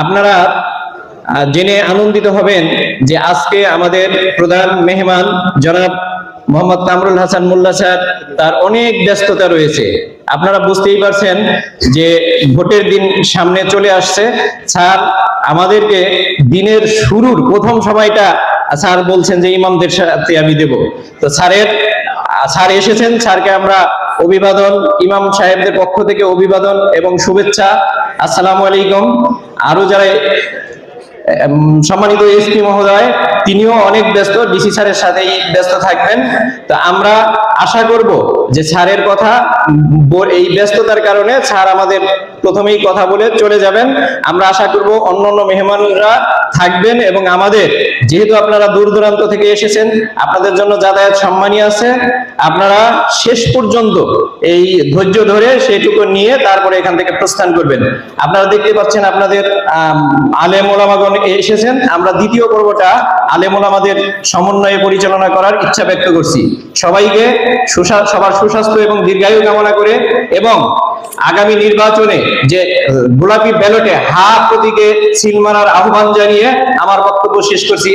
আপনারা জেনে আনন্দিত হবেন যে আজকে আমাদের প্রধান মেহমান জনাব মোহাম্মদ কামরুল হাসান মোল্লা স্যার, তার অনেক ব্যস্ততা রয়েছে। আপনারা বুঝতেই পারছেন যে ভোটের দিন সামনে চলে আসছে। স্যার আমাদেরকে দিনের শুরুর প্রথম সময়টা স্যার বলছেন যে ইমামদের সাথে আমি দেব। তো স্যার এসেছেন, স্যারকে আমরা অভিবাদন, ইমাম সাহেবদের পক্ষ থেকে অভিবাদন এবং শুভেচ্ছা। আসসালামু আলাইকুম। আরো যারা সম্মানিত এসপি মহোদয়, তিনিও অনেক ব্যস্ত, ডিসি স্যারের সাথেই ব্যস্ত থাকবেন। তো আমরা আশা করব যে স্যারের কথা, এই ব্যস্ততার কারণে স্যার আমাদের প্রথমেই কথা বলে চলে যাবেন। আমরা আশা করব অন্যান্য মেহমানরা থাকবেন এবং আমাদের, যেহেতু আপনারা দূর দূরান্ত থেকে এসেছেন, আপনাদের জন্য যাতায়াত সম্মানী আছে। আপনারা শেষ পর্যন্ত এই ধৈর্য ধরে সেটুকু নিয়ে তারপরে এখান থেকে প্রস্থান করবেন। আপনারা দেখতে পাচ্ছেন আপনাদের আলেম ওলামাগণ এসেছেন। আমরা দ্বিতীয় পর্বটা আলেম ওলামাদের সমন্বয়ে পরিচালনা করার ইচ্ছা ব্যক্ত করছি। সবাইকে সবার সুস্বাস্থ্য এবং দীর্ঘায়ু কামনা করে এবং আগামী নির্বাচনে যে গোলাপি ব্যালটে হা প্রতীকে সিল মারার আহ্বান জানিয়ে আমার বক্তব্য শেষ করছি।